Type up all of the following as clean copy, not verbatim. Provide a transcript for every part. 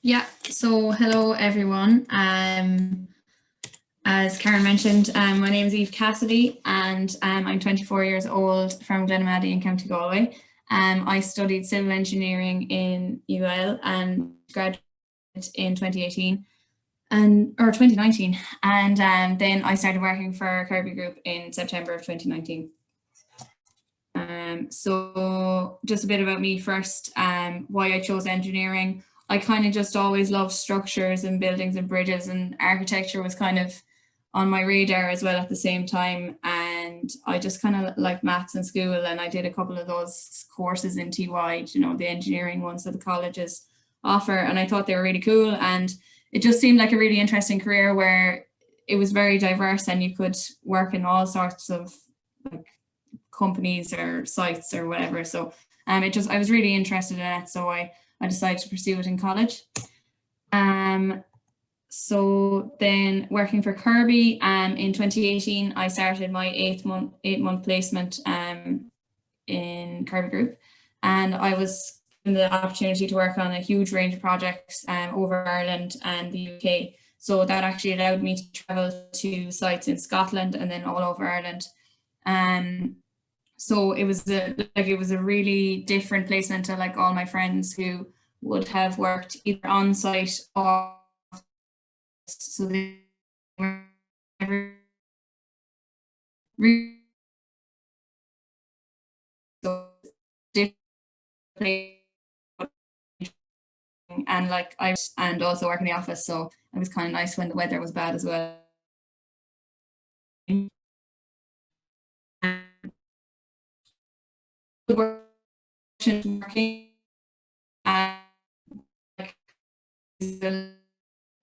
Yeah, so hello everyone. As Karen mentioned, my name is Eve Cassidy and I'm 24 years old from Glenmady in County Galway. I studied civil engineering in UL and graduated in 2018 or 2019, and then I started working for Kirby Group in September of 2019. So just a bit about me first, why I chose engineering. I kind of just always loved structures and buildings and bridges, and architecture was kind of on my radar as well at the same time. And I just kind of like maths in school, and I did a couple of those courses in TY, the engineering ones that the colleges offer, and I thought they were really cool. And it just seemed like a really interesting career where it was very diverse and you could work in all sorts of like companies or sites or whatever. So I was really interested in it, so I decided to pursue it in college. So then working for Kirby, in 2018, I started my eight month placement in Kirby Group, and I was given the opportunity to work on a huge range of projects over Ireland and the UK. So that actually allowed me to travel to sites in Scotland and then all over Ireland. So it was a really different placement to like all my friends who would have worked either on site or so they were really different, and like and also work in the office, so it was kind of nice when the weather was bad as well. Working and like, it's a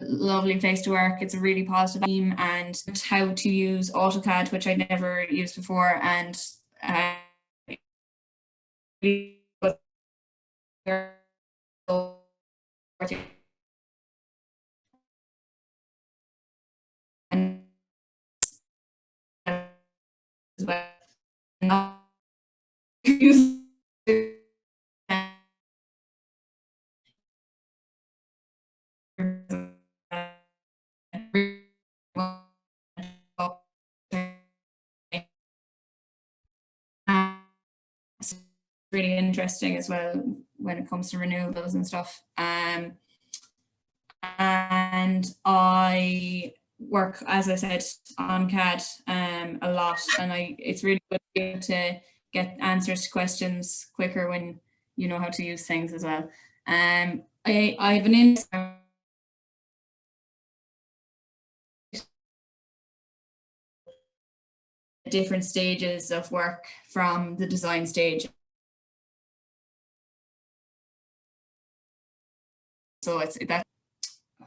lovely place to work. It's a really positive team, and how to use AutoCAD, which I never used before, and and as well. Really interesting as well when it comes to renewables and stuff. And I work, as I said, on CAD a lot, and it's really good to get answers to questions quicker when you know how to use things as well. I have an interest in different stages of work from the design stage. So it's that.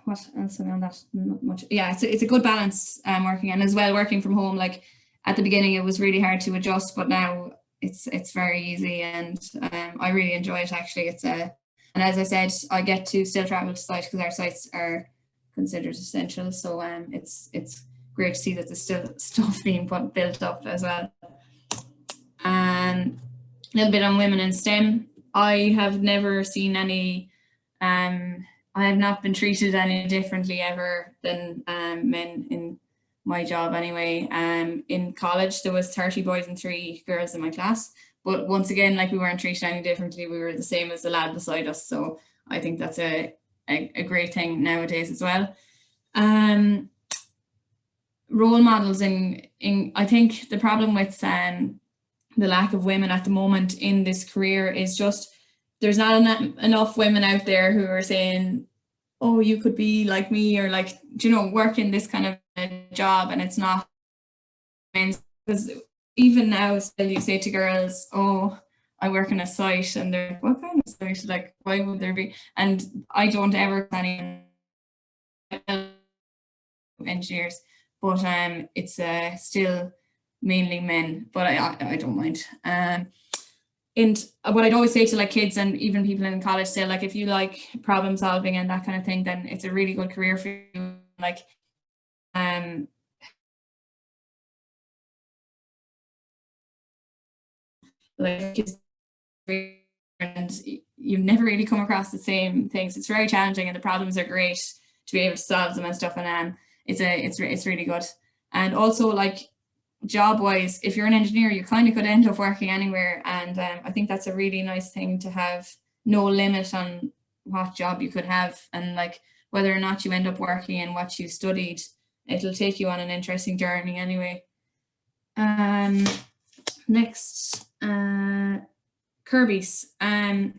What else around that? Not much. Yeah, it's a good balance working, and as well working from home. Like at the beginning, it was really hard to adjust, but now it's very easy, and I really enjoy it. Actually, and as I said, I get to still travel to site because our sites are considered essential. So it's great to see that there's still stuff being built up as well. And a little bit on women in STEM. I have never seen any. I have not been treated any differently ever than men in my job anyway. In college, there was 30 boys and 3 girls in my class. But once again, like we weren't treated any differently. We were the same as the lad beside us. So I think that's a great thing nowadays as well. Role models in I think the problem with the lack of women at the moment in this career is just there's not enough women out there who are saying, oh, you could be like me, or like, work in this kind of job. And it's not, because even now still you say to girls, oh, I work in a site, and they're like, what kind of site? Like, why would there be? And I don't ever any engineers, but it's still mainly men, but I don't mind. And what I'd always say to like kids and even people in college, say like if you like problem solving and that kind of thing, then it's a really good career for you. Like like and you've never really come across the same things. It's very challenging, and the problems are great to be able to solve them and stuff. And it's really good. And also, like, job wise, if you're an engineer, you kind of could end up working anywhere. And I think that's a really nice thing to have, no limit on what job you could have, and like whether or not you end up working in what you studied, it'll take you on an interesting journey anyway. Next, Kirby's.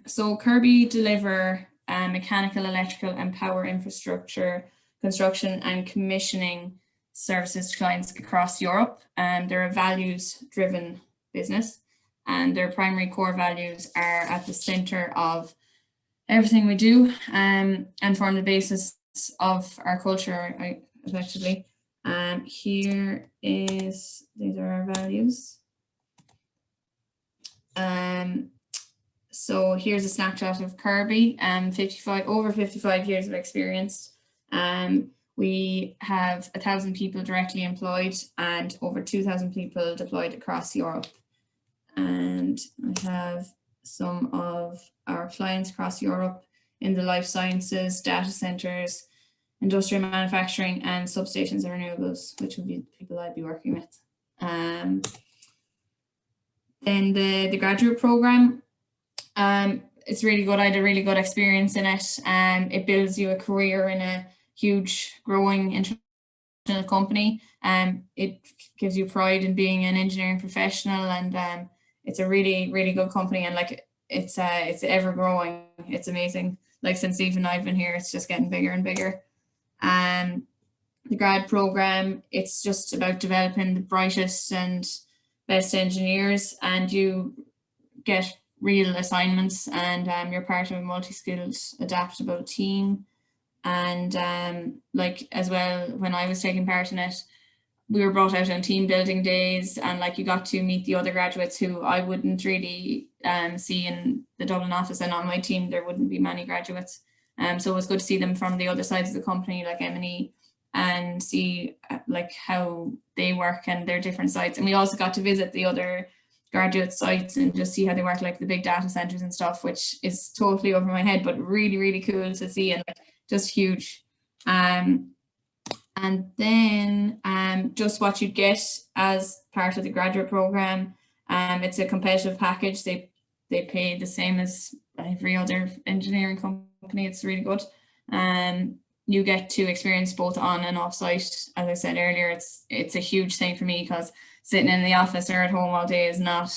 So Kirby deliver mechanical, electrical and power infrastructure construction and commissioning services to clients across Europe. They're a values-driven business, and their primary core values are at the center of everything we do, and form the basis of our culture, effectively. These are our values. So here's a snapshot of Kirby, over 55 years of experience. We have 1,000 people directly employed and over 2,000 people deployed across Europe. And I have some of our clients across Europe in the life sciences, data centers, industrial manufacturing, and substations and renewables, which would be the people I'd be working with. Then the graduate program, it's really good. I had a really good experience in it. It builds you a career in a huge, growing international company. It gives you pride in being an engineering professional, and it's a really, really good company. And like it's ever growing. It's amazing. Like since even I've been here, it's just getting bigger and bigger. The grad program, it's just about developing the brightest and best engineers, and you get real assignments, and you're part of a multi-skilled, adaptable team. And like as well, when I was taking part in it, we were brought out on team building days, and like you got to meet the other graduates who I wouldn't really see in the Dublin office, and on my team there wouldn't be many graduates. So it was good to see them from the other sides of the company, like M&E, and see like how they work and their different sites. And we also got to visit the other graduate sites and just see how they work, like the big data centers and stuff, which is totally over my head, but really, really cool to see, and like, just huge. And then just what you get as part of the graduate program, it's a competitive package. They pay the same as every other engineering company. It's really good. You get to experience both on and off site. As I said earlier, it's a huge thing for me, because sitting in the office or at home all day is not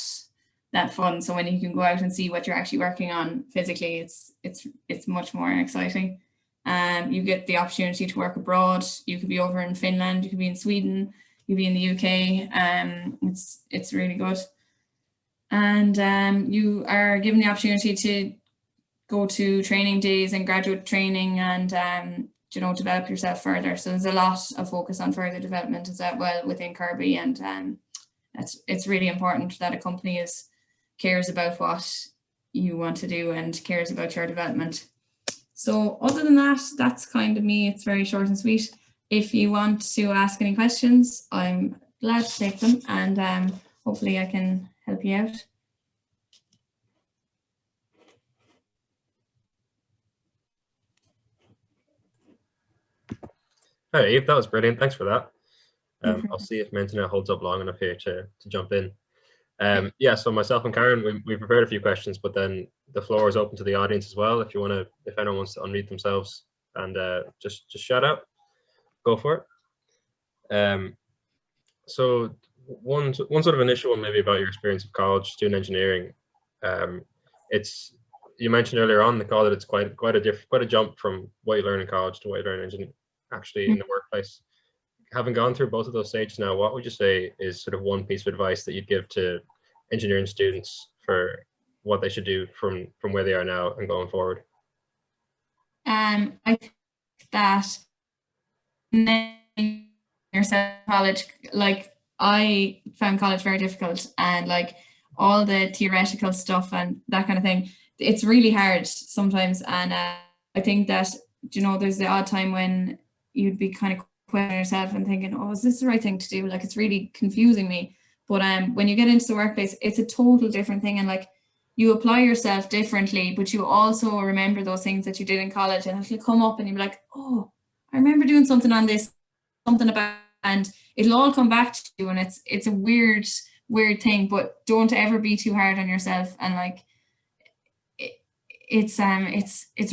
that fun. So when you can go out and see what you're actually working on physically, it's much more exciting. You get the opportunity to work abroad. You could be over in Finland, you could be in Sweden, you could be in the UK. It's really good. And you are given the opportunity to go to training days and graduate training, and develop yourself further. So there's a lot of focus on further development as well within Kirby, and it's really important that a company cares about what you want to do and cares about your development. So other than that, that's kind of me. It's very short and sweet. If you want to ask any questions, I'm glad to take them, and hopefully I can help you out. Hi, Eve, that was brilliant. Thanks for that. I'll see if my internet holds up long enough here to jump in. Yeah, so myself and Karen, we prepared a few questions, but then the floor is open to the audience as well. If anyone wants to unmute themselves and just shout out, go for it. So one sort of initial one maybe about your experience of college, doing engineering. You mentioned earlier on the call that it's quite a jump from what you learn in college to what you learn in engineering actually in the workplace. Having gone through both of those stages now, what would you say is sort of one piece of advice that you'd give to engineering students for what they should do from where they are now and going forward? I think that yourself college, like I found college very difficult, and like all the theoretical stuff and that kind of thing, it's really hard sometimes. And I think that, there's the odd time when you'd be kind of questioning yourself and thinking, oh, is this the right thing to do? Like, it's really confusing me. But when you get into the workplace, it's a total different thing. And like, you apply yourself differently, but you also remember those things that you did in college, and it'll come up and you'll be like, oh, I remember doing something on this, something about, and it'll all come back to you. And it's a weird thing, but don't ever be too hard on yourself. And like, it's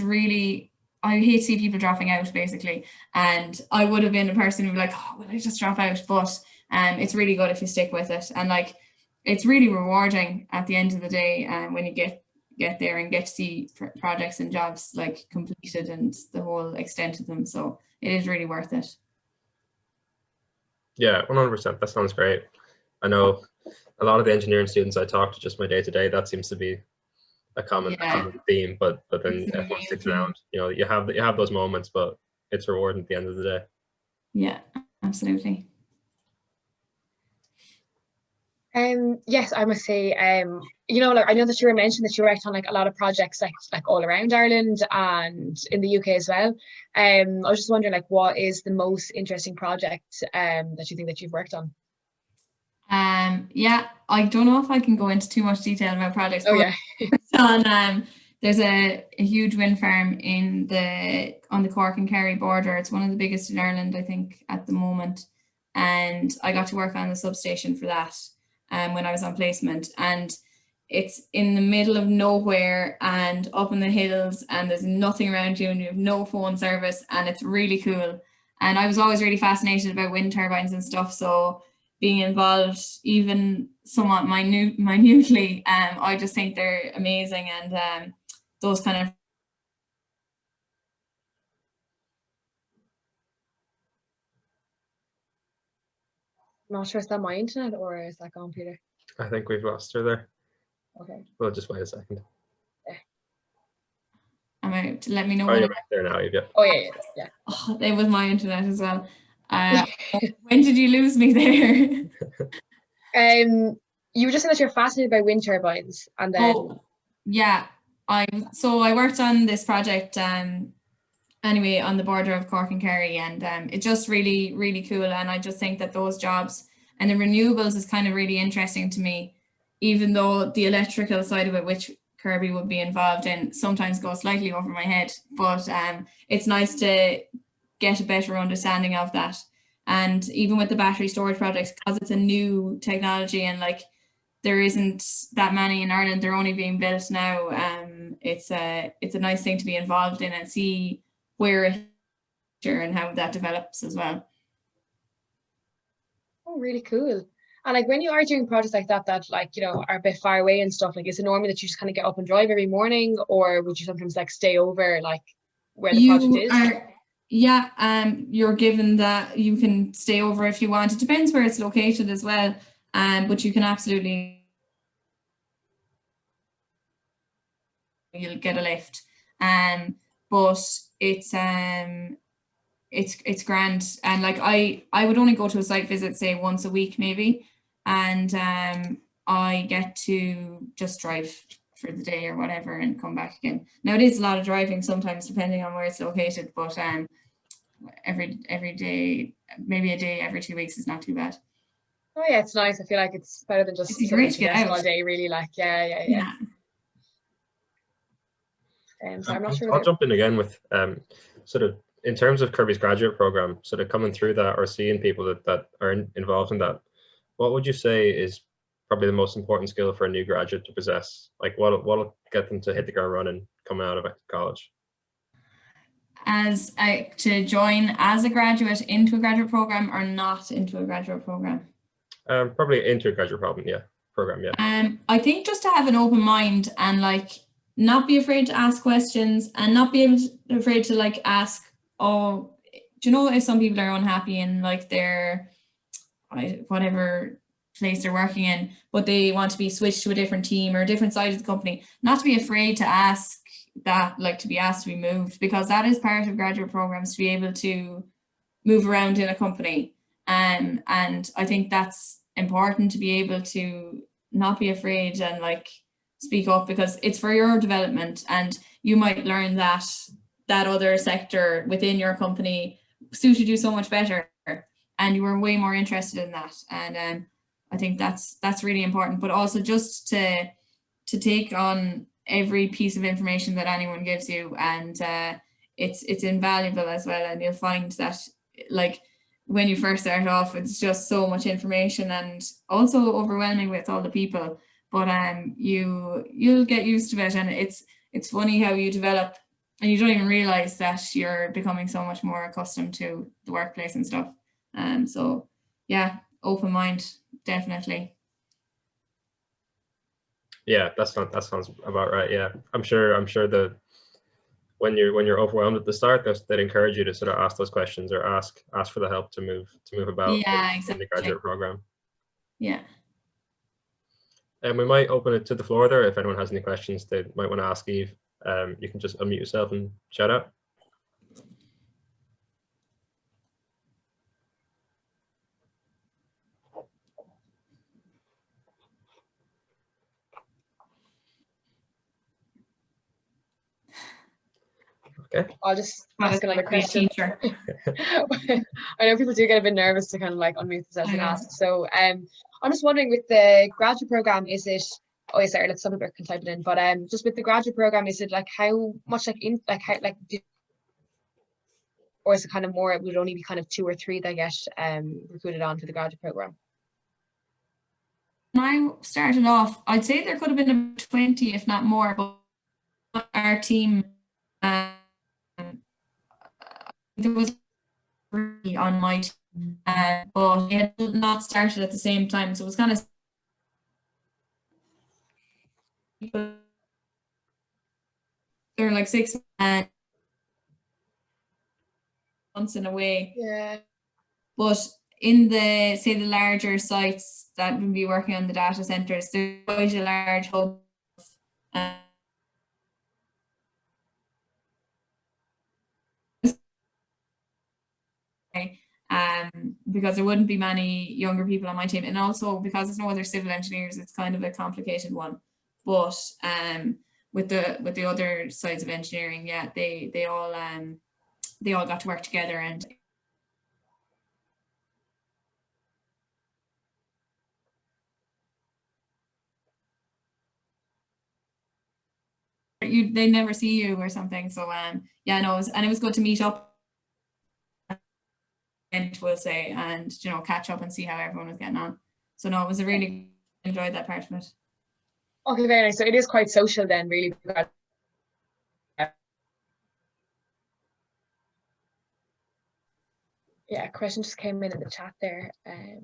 really, I hate to see people dropping out basically. And I would have been a person who'd be like, oh, will I just drop out? But it's really good if you stick with it. And like, it's really rewarding at the end of the day when you get there and get to see projects and jobs like completed and the whole extent of them. So it is really worth it. Yeah, 100%. That sounds great. I know a lot of the engineering students I talk to, just my day to day, that seems to be a common theme. But then everyone sticks around. You know, you have those moments, but it's rewarding at the end of the day. Yeah, absolutely. Yes, I must say, you know, like I know that you were mentioning that you worked on like a lot of projects like all around Ireland and in the UK as well. I was just wondering, like, what is the most interesting project that you think that you've worked on? Yeah, I don't know if I can go into too much detail about projects. Oh yeah. There's a huge wind farm on the Cork and Kerry border. It's one of the biggest in Ireland, I think, at the moment. And I got to work on the substation for that when I was on placement. And it's in the middle of nowhere and up in the hills, and there's nothing around you and you have no phone service, and it's really cool. And I was always really fascinated about wind turbines and stuff. So being involved even somewhat minutely, I just think they're amazing. And those kind of I'm not sure, is that my internet or is that gone, Peter? I think we've lost her there. Okay. We'll just wait a second. I'm out to let me know. Oh, you're back there now, Eve. Oh yeah. Oh, it was my internet as well. When did you lose me there? You were just saying that you're fascinated by wind turbines, and then yeah, I worked on this project anyway on the border of Cork and Kerry, and it's just really, really cool. And I just think that those jobs and the renewables is kind of really interesting to me, even though the electrical side of it, which Kirby would be involved in, sometimes goes slightly over my head. But it's nice to get a better understanding of that. And even with the battery storage projects, because it's a new technology and like there isn't that many in Ireland, they're only being built now. It's a nice thing to be involved in and see where and how that develops as well. Oh, really cool. And like when you are doing projects like that like, you know, are a bit far away and stuff, like is it normally that you just kind of get up and drive every morning, or would you sometimes like stay over like where the project is? Yeah, you're given that you can stay over if you want. It depends where it's located as well. But you can absolutely, you'll get a lift. But it's grand. And like I would only go to a site visit say once a week maybe, and I get to just drive for the day or whatever and come back again. Now it is a lot of driving sometimes depending on where it's located, but every day, maybe a day every 2 weeks is not too bad. Oh yeah, it's nice. I feel like it's better than just great to get out all day, really. Like yeah. So I'm not sure. I'll jump in again with sort of in terms of Kirby's graduate program, sort of coming through that or seeing people that are involved in that. What would you say is probably the most important skill for a new graduate to possess? Like what'll get them to hit the ground running coming out of college? To join as a graduate into a graduate program or not into a graduate program? Probably into a graduate program, yeah. I think just to have an open mind and like not be afraid to ask questions and not be afraid to like ask, oh, do you know if some people are unhappy in like their whatever place they're working in, but they want to be switched to a different team or a different side of the company, not to be afraid to ask that, like to be asked to be moved, because that is part of graduate programs, to be able to move around in a company. And I think that's important, to be able to not be afraid and like speak up, because it's for your development, and you might learn that other sector within your company suited you so much better and you were way more interested in that. And I think that's really important, but also just to to take on every piece of information that anyone gives you, and it's invaluable as well. And you'll find that, like, when you first start off, it's just so much information and also overwhelming with all the people. But you'll get used to it, and it's funny how you develop, and you don't even realize that you're becoming so much more accustomed to the workplace and stuff. So yeah, open mind, definitely. Yeah, that sounds about right. Yeah, I'm sure that when you're overwhelmed at the start, they'd encourage you to sort of ask those questions or ask for the help to move about Yeah, in exactly. the graduate program. Yeah. And we might open it to the floor there. If anyone has any questions they might want to ask Eve, you can just unmute yourself and shout out. Okay. I'll just ask another question. I know people do get a bit nervous to kind of like unmute themselves and ask. So I'm just wondering, with the graduate program, is it, oh yeah, sorry, like some people can type it in, but just with the graduate program, is it like how much like in like how like or is it kind of more, it would only be kind of 2 or 3 that get recruited onto the graduate program? When I started off, I'd say there could have been about 20, if not more, but our team, there was 3 on my team, but it had not started at the same time, so it was kind of there were like 6 months in a way. Yeah. But in the, say, the larger sites that would be working on the data centers, there's quite a large hub. Because there wouldn't be many younger people on my team, and also because there's no other civil engineers, it's kind of a complicated one. But with the other sides of engineering, yeah, they all got to work together, and they never see you or something. So yeah, no, it was good to meet up, and we'll say, and catch up and see how everyone was getting on. So no, it was a really enjoyed that part of it. Okay, very nice. So it is quite social then, really. Yeah, a question just came in the chat there. It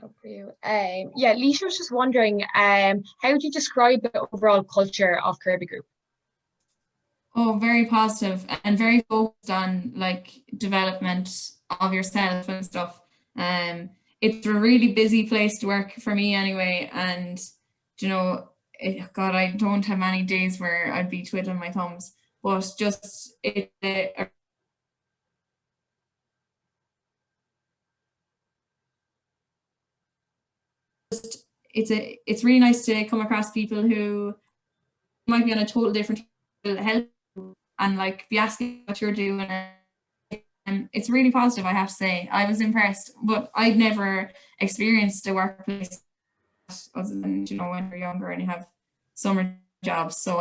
up for you. Yeah, Leisha was just wondering, how would you describe the overall culture of Kirby Group? Oh, very positive and very focused on like development of yourself and stuff. It's a really busy place to work for me anyway, and God, I don't have many days where I'd be twiddling my thumbs, but just it's really nice to come across people who might be on a total different help and like be asking what you're doing, and it's really positive, I have to say. I was impressed, but I'd never experienced a workplace other than when you're younger and you have summer jobs. So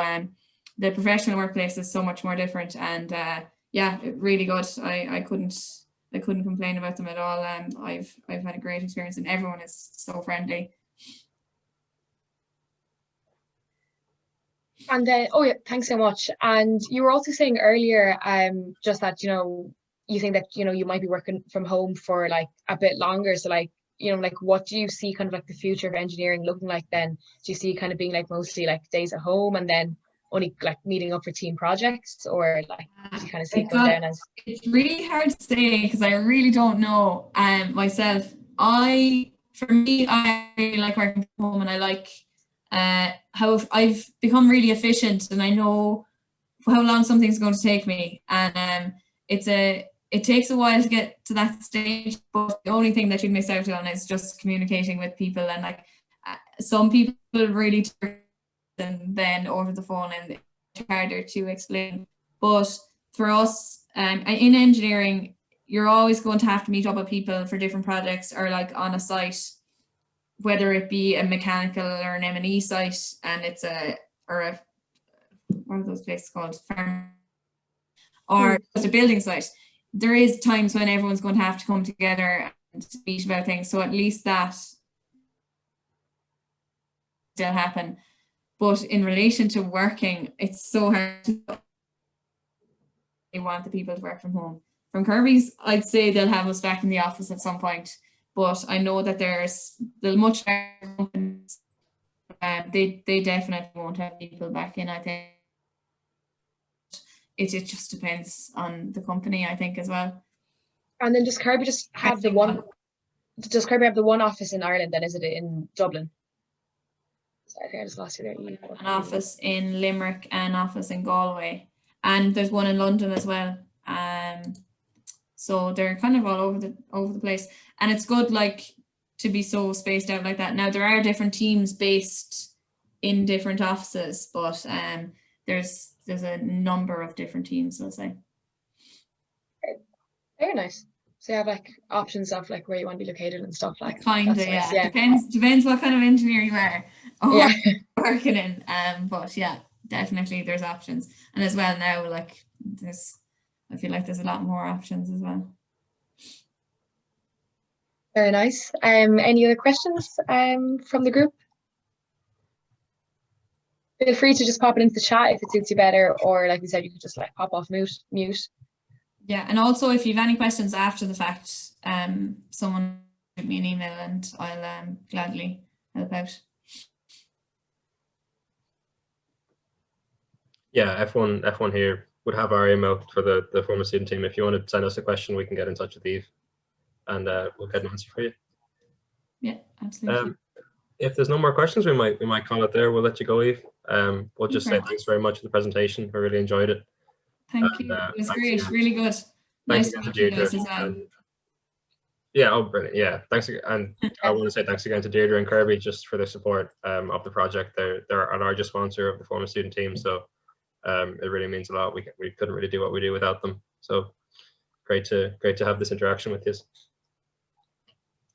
the professional workplace is so much more different, and yeah, really good. I couldn't complain about them at all. I've had a great experience, and everyone is so friendly. And oh yeah, thanks so much. And you were also saying earlier, just that you think that you might be working from home for like a bit longer. So like like what do you see kind of like the future of engineering looking like then? Do you see kind of being like mostly like days at home and then only like meeting up for team projects, or like do you kind of see it going down as? It's really hard to say because I really don't know myself. For me, I really like working from home, and I like how I've become really efficient, and I know how long something's going to take me, and it takes a while to get to that stage, but the only thing that you miss out on is just communicating with people, and like some people really and then over the phone, and it's harder to explain. But for us in engineering, you're always going to have to meet up with people for different projects or like on a site whether it be a mechanical or an M&E site, and it's what are those places called? Or just a building site. There is times when everyone's going to have to come together and speak about things. So at least that still happen. But in relation to working, it's so hard to want the people to work from home. From Kirby's, I'd say they'll have us back in the office at some point. But I know that there's much better companies. They definitely won't have people back in, I think. It just depends on the company, I think, as well. And then does Kirby just have the one? Does Kirby have the one office in Ireland? Then is it in Dublin? Sorry, I think I just lost you there. An office in Limerick, an office in Galway, and there's one in London as well. So they're kind of all over the place, and it's good, like, to be so spaced out like that. Now there are different teams based in different offices, but there's a number of different teams, I'll say. Very nice. So you have like options of like where you want to be located and stuff like that. Kind of, nice. yeah. Depends what kind of engineer you are or Yeah. working in. But yeah, definitely there's options. And as well now, like, I feel like there's a lot more options as well. Very nice. Any other questions from the group? Feel free to just pop it into the chat if it suits you better, or like we said, you could just like pop off mute. Yeah, and also if you have any questions after the fact, someone give me an email and I'll gladly help out. Yeah, F1 here would have our email for the former student team. If you want to send us a question, we can get in touch with Eve, and we'll get an answer for you. Yeah, absolutely. If there's no more questions, we might call it there. We'll let you go, Eve. We'll just say thanks very much for the presentation. I really enjoyed it. Thank you. It was great. Again. Really good. Nice to meet you guys as well. Yeah, oh, brilliant. Yeah, thanks again. And I want to say thanks again to Deirdre and Kirby just for their support of the project. They're our largest sponsor of the former student team, so it really means a lot. We couldn't really do what we do without them. So great to have this interaction with you.